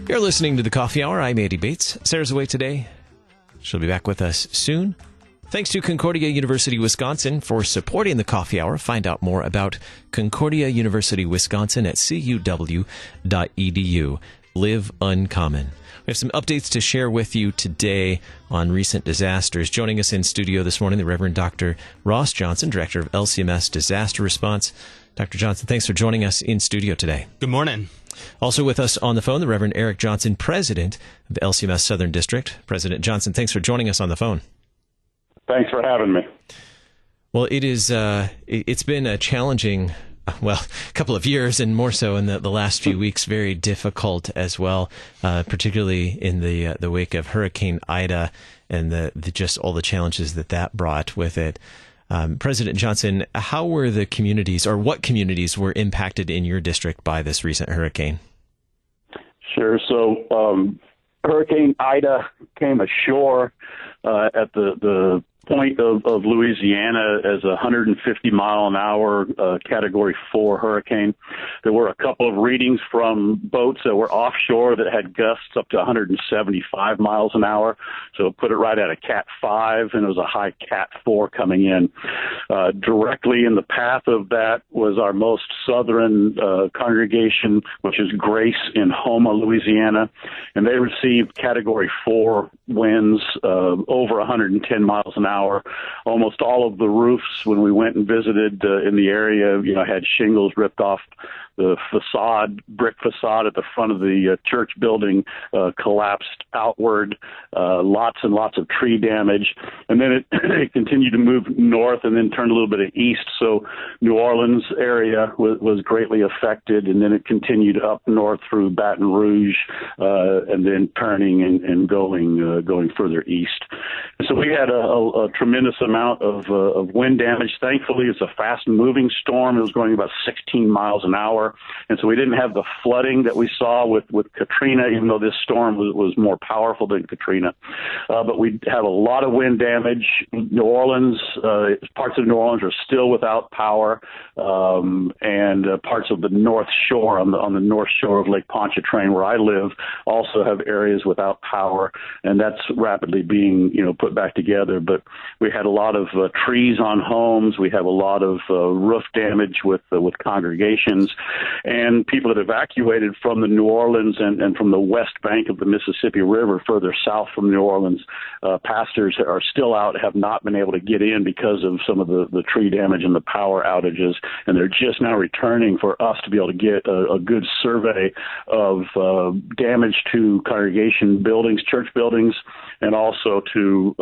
You're listening to The Coffee Hour. I'm Andy Bates. Sarah's away today. She'll be back with us soon. Thanks to Concordia University, Wisconsin for supporting The Coffee Hour. Find out more about Concordia University, Wisconsin at cuw.edu. Live Uncommon. We have some updates to share with you today on recent disasters. Joining us in studio this morning, the Reverend Dr. Ross Johnson, Director of LCMS Disaster Response. Dr. Johnson, thanks for joining us in studio today. Good morning. Also with us on the phone, the Reverend Eric Johnson, President of LCMS Southern District. President Johnson, thanks for joining us on the phone. Thanks for having me. Well, it's been a challenging, couple of years, and more so in the last few weeks, very difficult as well, particularly in the wake of Hurricane Ida and just all the challenges that brought with it. President Johnson, how were the communities, or what communities were impacted in your district by this recent hurricane? Sure. So Hurricane Ida came ashore at the point of Louisiana as a 150-mile-an-hour Category 4 hurricane. There were a couple of readings from boats that were offshore that had gusts up to 175 miles an hour, so put it right at a Cat 5, and it was a high Cat 4 coming in. Directly in the path of that was our most southern congregation, which is Grace in Houma, Louisiana, and they received Category 4 winds over 110 miles an hour. Almost all of the roofs, when we went and visited in the area, had shingles ripped off. The brick facade at the front of the church building collapsed outward, lots and lots of tree damage. And then it continued to move north and then turned a little bit east. So New Orleans area was greatly affected, and then it continued up north through Baton Rouge, and then turning and going further east. And so we had a tremendous amount of wind damage. Thankfully, it's a fast-moving storm. It was going about 16 miles an hour. And so we didn't have the flooding that we saw with Katrina, even though this storm was more powerful than Katrina. But we had a lot of wind damage. New Orleans, parts of New Orleans are still without power, and parts of the North Shore, on the North Shore of Lake Pontchartrain, where I live, also have areas without power, and that's rapidly being put back together. But we had a lot of trees on homes. We have a lot of roof damage with congregations. And people that evacuated from the New Orleans and from the west bank of the Mississippi River, further south from New Orleans, pastors are still out, have not been able to get in because of some of the tree damage and the power outages. And they're just now returning for us to be able to get a good survey of damage to congregation buildings, church buildings, and also to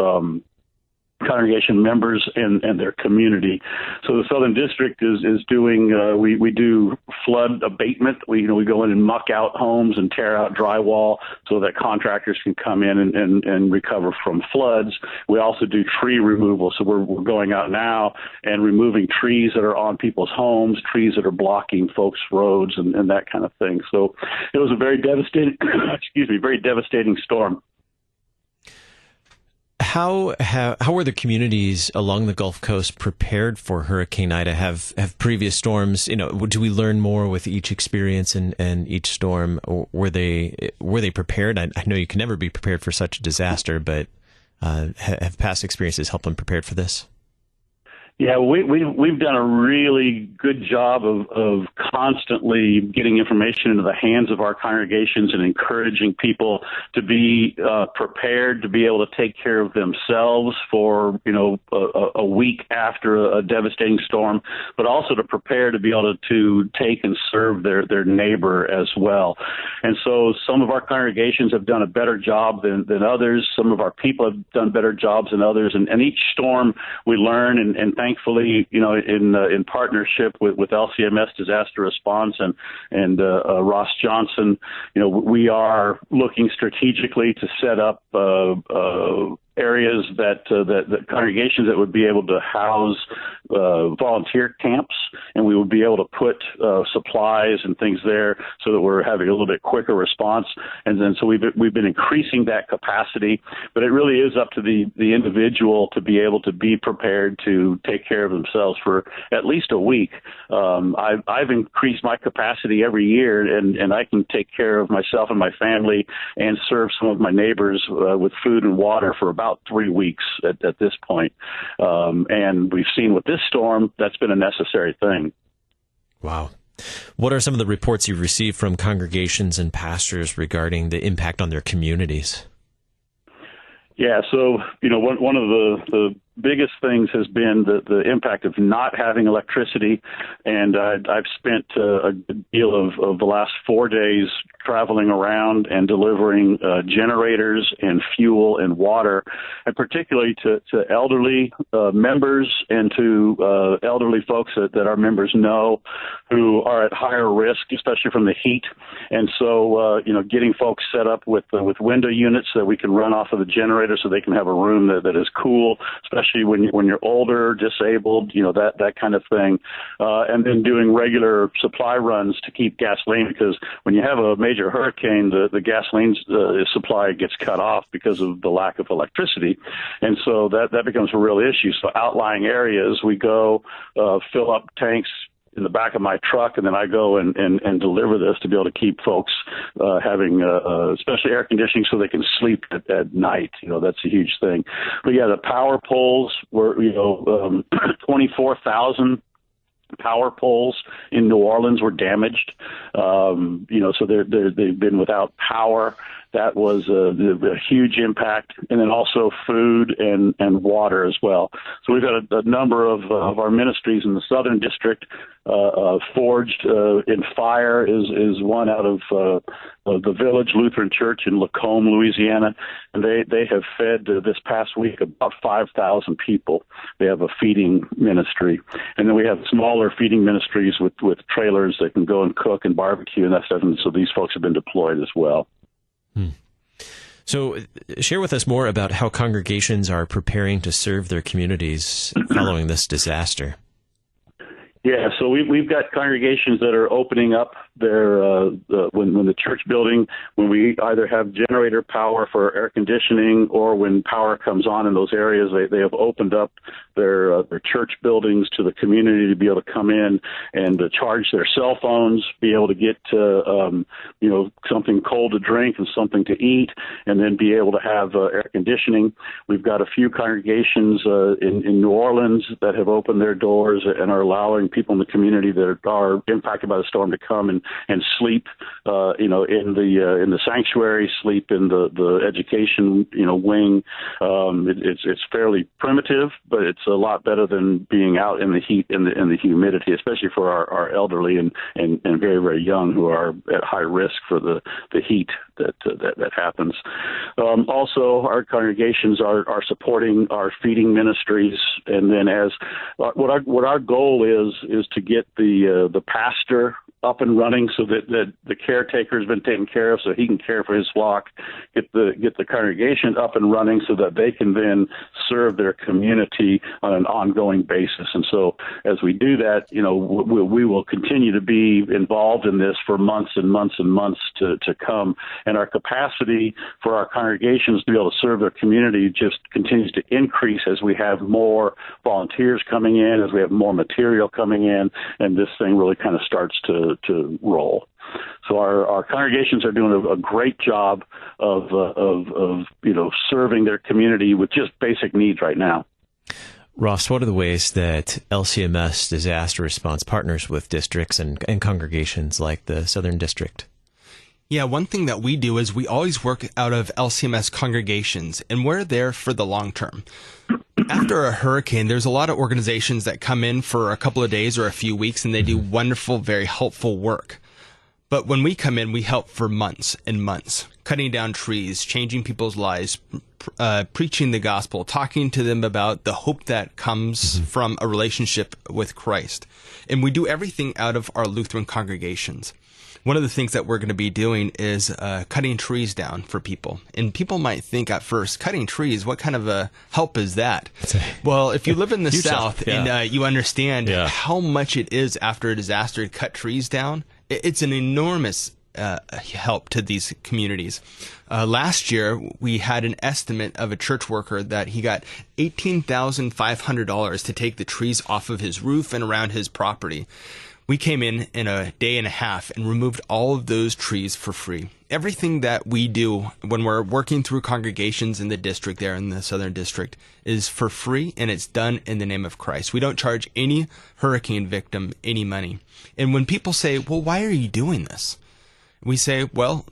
congregation members and their community. So the Southern District is doing, we do flood abatement. We go in and muck out homes and tear out drywall so that contractors can come in and recover from floods. We also do tree removal. So we're going out now and removing trees that are on people's homes, trees that are blocking folks' roads and that kind of thing. So it was a very devastating, very devastating storm. How were the communities along the Gulf Coast prepared for Hurricane Ida? Have previous storms, do we learn more with each experience and each storm? Or were they prepared? I know you can never be prepared for such a disaster, but have past experiences helped them prepared for this? Yeah, we've done a really good job of constantly getting information into the hands of our congregations and encouraging people to be prepared to be able to take care of themselves for a week after a devastating storm, but also to prepare to be able to take and serve their neighbor as well. And so some of our congregations have done a better job than others. Some of our people have done better jobs than others. And each storm we learn and thankfully, in partnership with LCMS Disaster Response and Ross Johnson, we are looking strategically to set up areas that congregations that would be able to house volunteer camps, and we would be able to put supplies and things there so that we're having a little bit quicker response. And then so we've been increasing that capacity, but it really is up to the individual to be able to be prepared to take care of themselves for at least a week. I've increased my capacity every year, and I can take care of myself and my family and serve some of my neighbors with food and water for about 3 weeks at this point. And we've seen with this storm, that's been a necessary thing. Wow. What are some of the reports you've received from congregations and pastors regarding the impact on their communities? Yeah, so, one of the biggest things has been the impact of not having electricity, and I've spent a good deal of the last 4 days traveling around and delivering generators and fuel and water, and particularly to elderly members and to elderly folks that our members know who are at higher risk, especially from the heat. And so, getting folks set up with window units so that we can run off of the generator so they can have a room that is cool, especially when you're older, disabled, that kind of thing. And then doing regular supply runs to keep gasoline, because when you have a major hurricane, the gasoline supply gets cut off because of the lack of electricity. And so that becomes a real issue. So outlying areas, we go fill up tanks in the back of my truck, and then I go and deliver this to be able to keep folks having especially air conditioning so they can sleep at night. That's a huge thing. But yeah, the power poles were 24,000 power poles in New Orleans were damaged. So they've been without power. That was a huge impact, and then also food and water as well. So we've got a number of our ministries in the Southern District. Forged in Fire is one out of the Village Lutheran Church in Lacombe, Louisiana, and they have fed this past week about 5,000 people. They have a feeding ministry, and then we have smaller feeding ministries with trailers that can go and cook and barbecue and that stuff. And so these folks have been deployed as well. So share with us more about how congregations are preparing to serve their communities following this disaster. Yeah, so we've got congregations that are opening up their when the church building, when we either have generator power for air conditioning or when power comes on in those areas, they have opened up their church buildings to the community to be able to come in and charge their cell phones, be able to get something cold to drink and something to eat, and then be able to have air conditioning. We've got a few congregations in New Orleans that have opened their doors and are allowing people in the community that are impacted by the storm to come and sleep, in the sanctuary, sleep in the education, wing. It's fairly primitive, but it's a lot better than being out in the heat and the humidity, especially for our elderly and very, very young who are at high risk for the heat that happens. Also, our congregations are supporting our feeding ministries, and then as what our goal is to get the pastor up and running so that the caretaker has been taken care of so he can care for his flock, get the congregation up and running so that they can then serve their community on an ongoing basis. And so as we do that, we will continue to be involved in this for months and months and months to come. And our capacity for our congregations to be able to serve their community just continues to increase as we have more volunteers coming in, as we have more material coming in, and this thing really kind of starts to roll. So our congregations are doing a great job of serving their community with just basic needs right now. Ross, what are the ways that LCMS Disaster Response partners with districts and congregations like the Southern District? Yeah, one thing that we do is we always work out of LCMS congregations, and we're there for the long term. After a hurricane, there's a lot of organizations that come in for a couple of days or a few weeks, and they do wonderful, very helpful work. But when we come in, we help for months and months, cutting down trees, changing people's lives, preaching the gospel, talking to them about the hope that comes from a relationship with Christ. And we do everything out of our Lutheran congregations. one of the things that we're going to be doing is cutting trees down for people. And people might think at first, cutting trees, what kind of a help is that? Well, if you live in the South and you understand how much it is after a disaster to cut trees down, it's an enormous help to these communities. Last year, we had an estimate of a church worker that he got $18,500 to take the trees off of his roof and around his property. We came in a day and a half and removed all of those trees for free. Everything that we do when we're working through congregations in the district there in the Southern District is for free, and it's done in the name of Christ. We don't charge any hurricane victim any money. And when people say, well, why are you doing this? We say, well,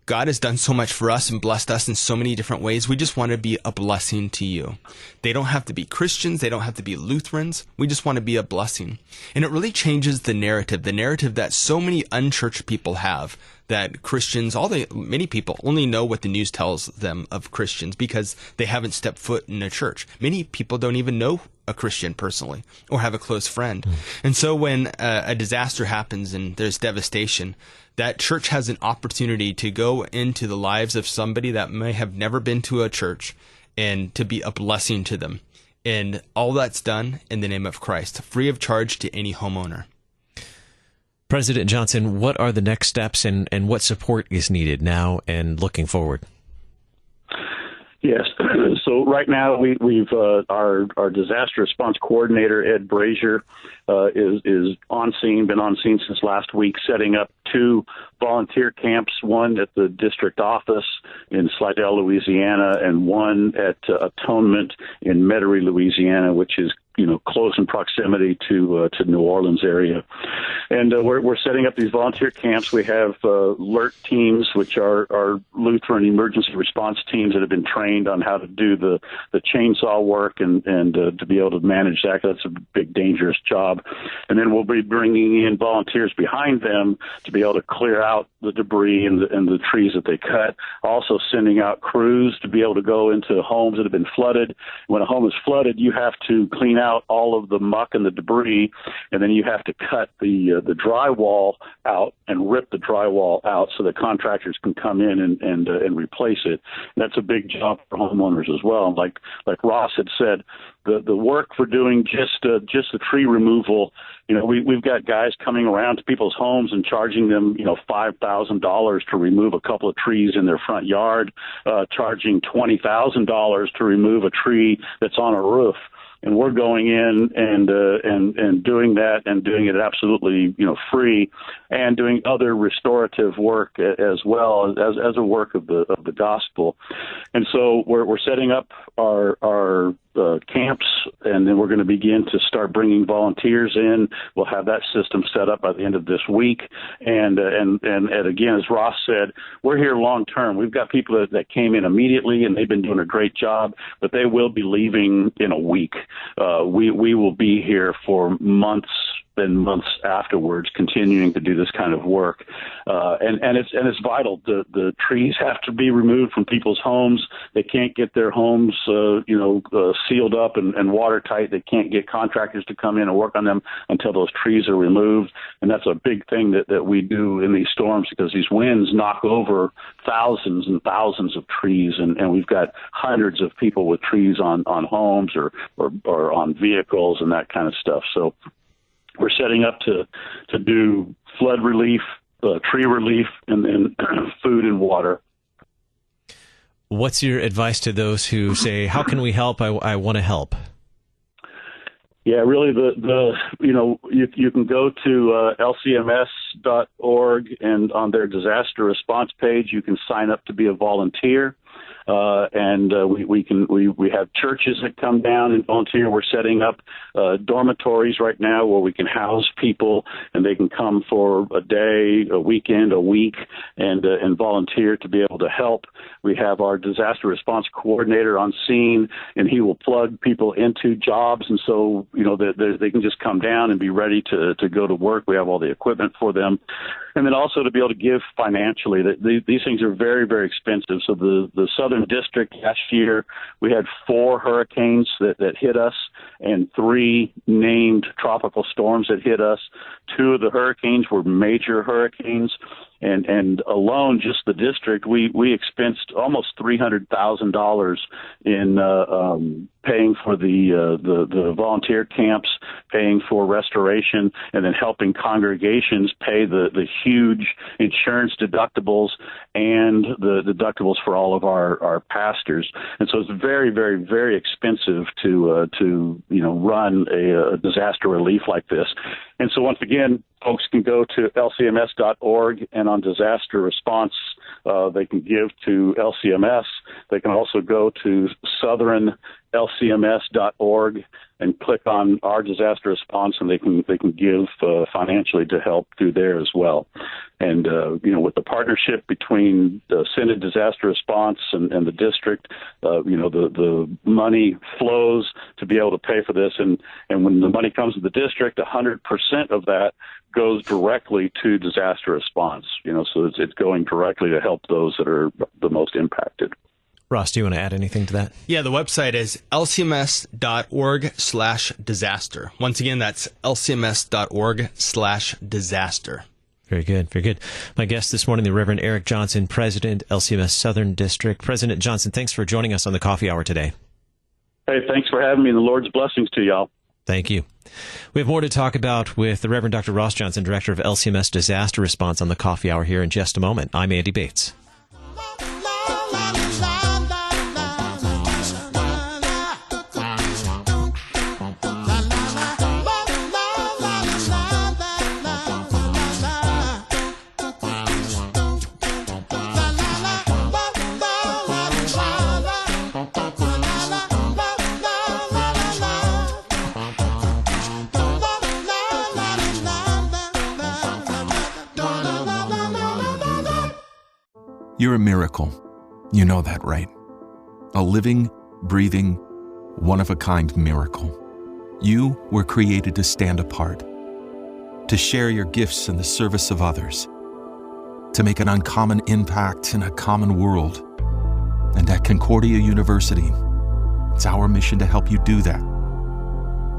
God has done so much for us and blessed us in so many different ways. We just want to be a blessing to you. They don't have to be Christians. They don't have to be Lutherans. We just want to be a blessing. And it really changes the narrative that so many unchurched people have, that Christians, many people only know what the news tells them of Christians because they haven't stepped foot in a church. Many people don't even know a Christian personally or have a close friend. And so when a disaster happens and there's devastation, that church has an opportunity to go into the lives of somebody that may have never been to a church and to be a blessing to them. And all that's done in the name of Christ, free of charge to any homeowner. President Johnson, what are the next steps and what support is needed now and looking forward? Yes. So right now we've our disaster response coordinator, Ed Brazier, is on scene, been on scene since last week, setting up 2 volunteer camps, one at the district office in Slidell, Louisiana, and one at Atonement in Metairie, Louisiana, which is close in proximity to New Orleans area. And we're setting up these volunteer camps. We have alert teams, which are Lutheran emergency response teams that have been trained on how to do the chainsaw work and to be able to manage that. That's a big, dangerous job. And then we'll be bringing in volunteers behind them to be able to clear out the debris and the trees that they cut. Also sending out crews to be able to go into homes that have been flooded. When a home is flooded, you have to clean out all of the muck and the debris, and then you have to cut the drywall out and rip the drywall out so that contractors can come in and replace it. And that's a big job for homeowners as well. Like Ross had said, the work for doing just the tree removal, we've got guys coming around to people's homes and charging them, $5,000 to remove a couple of trees in their front yard, charging $20,000 to remove a tree that's on a roof. And we're going in and doing that and doing it absolutely, free, and doing other restorative work as well as a work of the gospel. And so we're setting up our camps, and then we're going to begin to start bringing volunteers in. We'll have that system set up by the end of this week. And again, as Ross said, we're here long term. We've got people that came in immediately, and they've been doing a great job, but they will be leaving in a week. We will be here for months and months afterwards, continuing to do this kind of work, and it's vital. The trees have to be removed from people's homes. They can't get their homes, sealed up and watertight. They can't get contractors to come in and work on them until those trees are removed. And that's a big thing that we do in these storms, because these winds knock over thousands and thousands of trees, and we've got hundreds of people with trees on homes or on vehicles and that kind of stuff. So we're setting up to do flood relief, tree relief, and then food and water. What's your advice to those who say, how can we help? I want to help. Yeah, really, you can go to LCMS.org, and on their disaster response page, you can sign up to be a volunteer. We have churches that come down and volunteer. We're setting up dormitories right now where we can house people, and they can come for a day, a weekend, a week, and volunteer to be able to help. We have our disaster response coordinator on scene, and he will plug people into jobs, and so they can just come down and be ready to go to work. We have all the equipment for them. And then also to be able to give financially. These things are very, very expensive. So the Southern Southern District last year, we had 4 hurricanes that hit us and 3 named tropical storms that hit us. 2 of the hurricanes were major hurricanes. And alone, just the district, we expensed almost $300,000 in paying for the volunteer camps, paying for restoration, and then helping congregations pay the huge insurance deductibles and the deductibles for all of our pastors. And so it's very, very, very expensive to run a disaster relief like this. And so once again, folks can go to LCMS.org, and on disaster response, they can give to LCMS. They can also go to Southern LCMS.org and click on our disaster response, and they can give financially to help through there as well. And with the partnership between the Synod Disaster Response and the district, the money flows to be able to pay for this. And when the money comes to the district, 100% of that goes directly to disaster response. So it's going directly to help those that are the most impacted. Ross, do you want to add anything to that? Yeah, the website is lcms.org/disaster. Once again, that's lcms.org/disaster. Very good, very good. My guest this morning, the Reverend Eric Johnson, President, LCMS Southern District. President Johnson, thanks for joining us on the Coffee Hour today. Hey, thanks for having me, and the Lord's blessings to y'all. Thank you. We have more to talk about with the Reverend Dr. Ross Johnson, Director of LCMS Disaster Response on the Coffee Hour here in just a moment. I'm Andy Bates. You're a miracle. You know that, right? A living, breathing, one-of-a-kind miracle. You were created to stand apart, to share your gifts in the service of others, to make an uncommon impact in a common world. And at Concordia University, it's our mission to help you do that,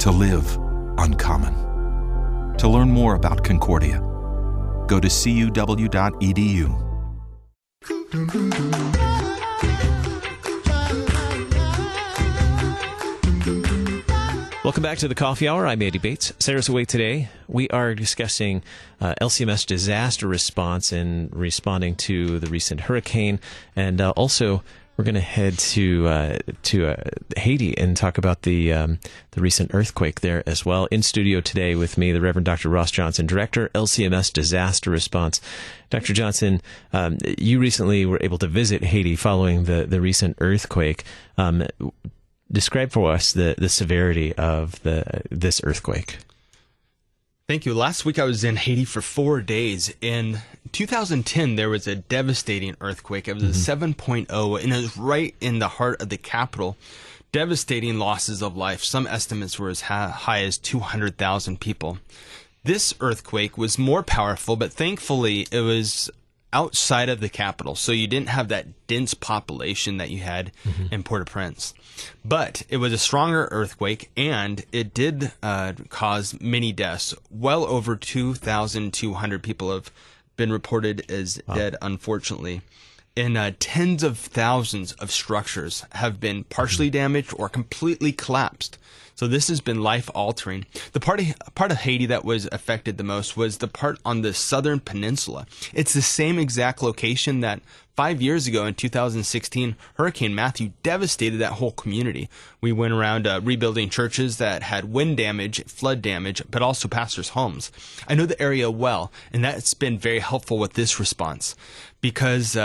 to live uncommon. To learn more about Concordia, go to cuw.edu. Welcome back to the Coffee Hour. I'm Andy Bates. Sarah's away today. We are discussing LCMS disaster response and responding to the recent hurricane, and also we're going to head to Haiti and talk about the recent earthquake there as well. In studio today with me, the Reverend Dr. Ross Johnson, Director, LCMS Disaster Response. Dr. Johnson, you recently were able to visit Haiti following the recent earthquake. Describe for us the severity of this earthquake. Thank you. Last week I was in Haiti for 4 days. In 2010, there was a devastating earthquake. It was a 7.0, and it was right in the heart of the capital. Devastating losses of life. Some estimates were as high as 200,000 people. This earthquake was more powerful, but thankfully it was outside of the capital, so you didn't have that dense population that you had in Port-au-Prince. But it was a stronger earthquake, and it did cause many deaths. Well over 2,200 people have been reported as dead, unfortunately. And tens of thousands of structures have been partially damaged or completely collapsed. So this has been life-altering. The part of Haiti that was affected the most was the part on the southern peninsula. It's the same exact location that 5 years ago in 2016, Hurricane Matthew devastated that whole community. We went around rebuilding churches that had wind damage, flood damage, but also pastors' homes. I know the area well, and that's been very helpful with this response because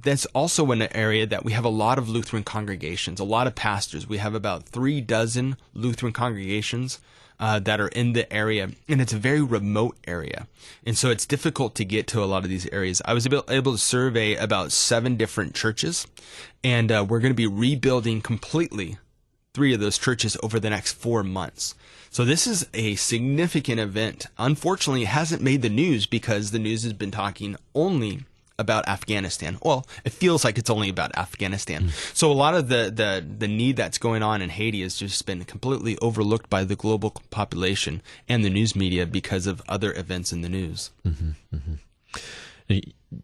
that's also in an area that we have a lot of Lutheran congregations, a lot of pastors. We have about 36 Lutheran congregations that are in the area, and it's a very remote area. And so it's difficult to get to a lot of these areas. I was able to survey about 7 different churches, and we're going to be rebuilding completely 3 of those churches over the next 4 months. So this is a significant event. Unfortunately, it hasn't made the news because the news has been talking only about Afghanistan. Well, it feels like it's only about Afghanistan. So a lot of the need that's going on in Haiti has just been completely overlooked by the global population and the news media because of other events in the news.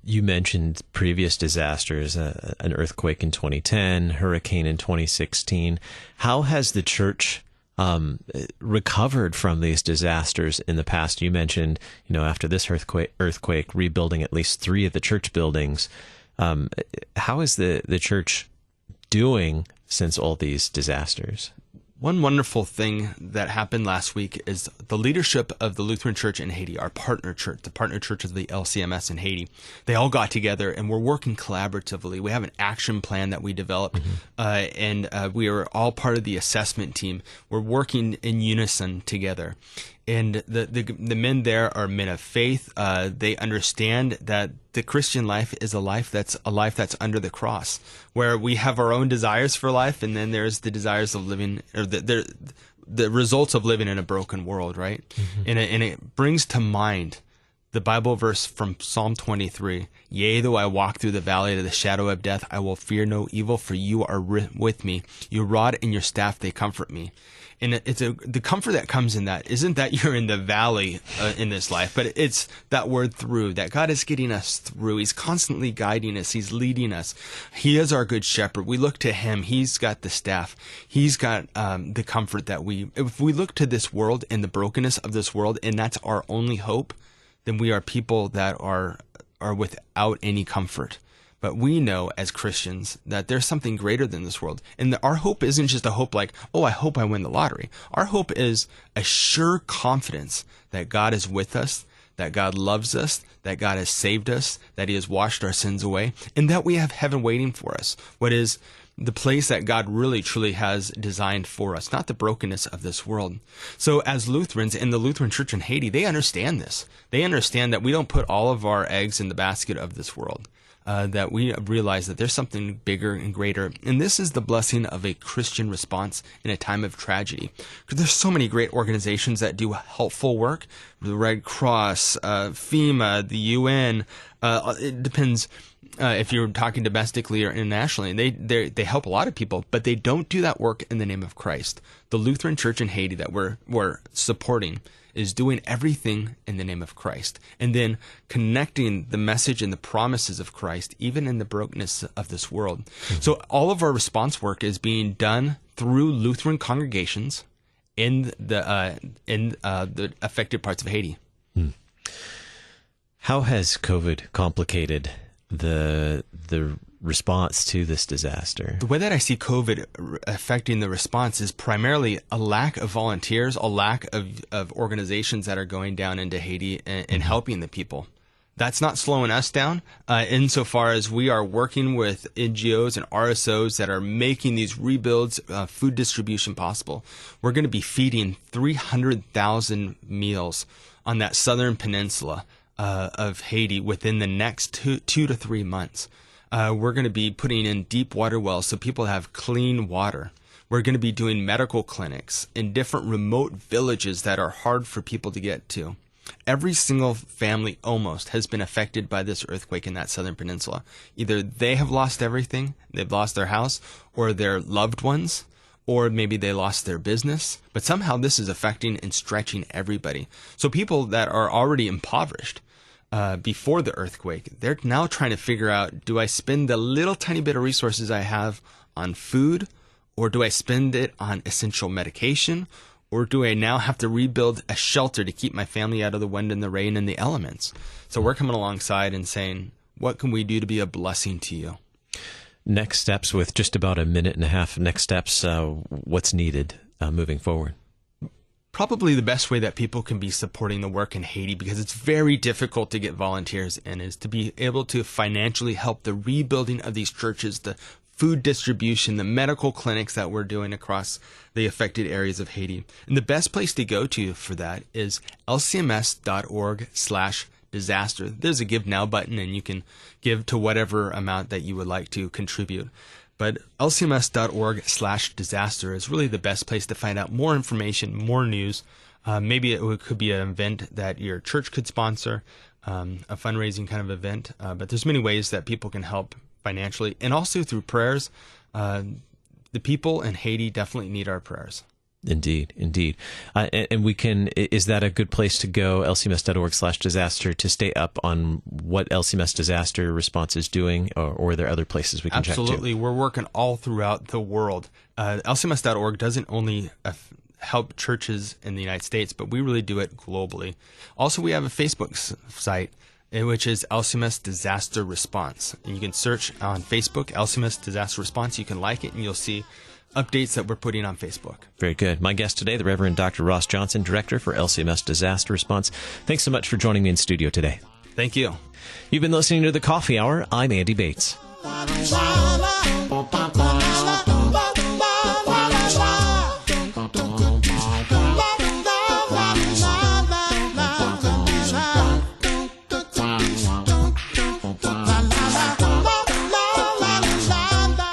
You mentioned previous disasters, an earthquake in 2010, hurricane in 2016. How has the church recovered from these disasters in the past? You mentioned, after this earthquake, rebuilding at least 3 of the church buildings. How is the church doing since all these disasters? One wonderful thing that happened last week is the leadership of the Lutheran Church in Haiti, our partner church, the partner church of the LCMS in Haiti. They all got together and we're working collaboratively. We have an action plan that we developed, and we are all part of the assessment team. We're working in unison together. And the men there are men of faith. They understand that the Christian life is a life that's under the cross, where we have our own desires for life, and then there's the desires of living, or the results of living in a broken world, right? And it brings to mind the Bible verse from Psalm 23, "Yea, though I walk through the valley of the shadow of death, I will fear no evil, for you are with me. Your rod and your staff, they comfort me." And the comfort that comes in that isn't that you're in the valley in this life, but it's that word through, that God is getting us through. He's constantly guiding us. He's leading us. He is our good shepherd. We look to him. He's got the staff. He's got the comfort that if we look to this world and the brokenness of this world, and that's our only hope, then we are people that are without any comfort. But we know as Christians that there's something greater than this world. And our hope isn't just a hope like, oh, I hope I win the lottery. Our hope is a sure confidence that God is with us, that God loves us, that God has saved us, that he has washed our sins away, and that we have heaven waiting for us. What is the place that God really truly has designed for us, not the brokenness of this world. So as Lutherans in the Lutheran Church in Haiti, they understand this. They understand that we don't put all of our eggs in the basket of this world. That we realize that there's something bigger and greater. And this is the blessing of a Christian response in a time of tragedy. Because there's so many great organizations that do helpful work. The Red Cross, FEMA, the UN. It depends if you're talking domestically or internationally. They help a lot of people, but they don't do that work in the name of Christ. The Lutheran Church in Haiti that we're supporting is doing everything in the name of Christ, and then connecting the message and the promises of Christ, even in the brokenness of this world. So all of our response work is being done through Lutheran congregations in the affected parts of Haiti. How has COVID complicated the response to this disaster? The way that I see COVID affecting the response is primarily a lack of volunteers, a lack of organizations that are going down into Haiti and helping the people. That's not slowing us down insofar as we are working with NGOs and RSOs that are making these rebuilds, food distribution possible. We're going to be feeding 300,000 meals on that southern peninsula of Haiti within the next 2 to 3 months. We're going to be putting in deep water wells so people have clean water. We're going to be doing medical clinics in different remote villages that are hard for people to get to. Every single family almost has been affected by this earthquake in that southern peninsula. Either they have lost everything, they've lost their house, or their loved ones, or maybe they lost their business. But somehow this is affecting and stretching everybody. So people that are already impoverished before the earthquake, they're now trying to figure out, do I spend the little tiny bit of resources I have on food, or do I spend it on essential medication, or do I now have to rebuild a shelter to keep my family out of the wind and the rain and the elements? So we're coming alongside and saying, what can we do to be a blessing to you? Next steps, with just about a minute and a half, next steps, what's needed moving forward? Probably the best way that people can be supporting the work in Haiti, because it's very difficult to get volunteers in, is to be able to financially help the rebuilding of these churches, the food distribution, the medical clinics that we're doing across the affected areas of Haiti. And the best place to go to for that is lcms.org/disaster. There's a Give Now button, and you can give to whatever amount that you would like to contribute. But lcms.org/disaster is really the best place to find out more information, more news. Maybe it could be an event that your church could sponsor. a fundraising kind of event. But there's many ways that people can help financially, and also through prayers. The people in Haiti definitely need our prayers. Indeed. And we can, is that a good place to go, lcms.org/disaster, to stay up on what LCMS Disaster Response is doing, or are there other places we can check to? Absolutely. We're working all throughout the world. LCMS.org doesn't only help churches in the United States, but we really do it globally. Also, we have a Facebook site, which is LCMS Disaster Response. And you can search on Facebook, LCMS Disaster Response. You can like it, and you'll see updates that we're putting on Facebook. Very good. My guest today, the Reverend Dr. Ross Johnson, Director for LCMS Disaster Response. Thanks so much for joining me in studio today. Thank you. You've been listening to The Coffee Hour. I'm Andy Bates.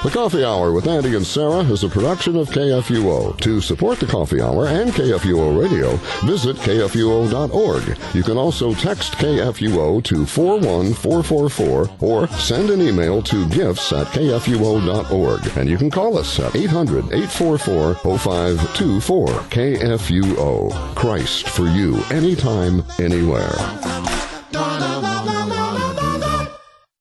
The Coffee Hour with Andy and Sarah is a production of KFUO. To support the Coffee Hour and KFUO Radio, visit KFUO.org. You can also text KFUO to 41444 or send an email to gifts@KFUO.org. And you can call us at 800-844-0524. KFUO. Christ for you, anytime, anywhere.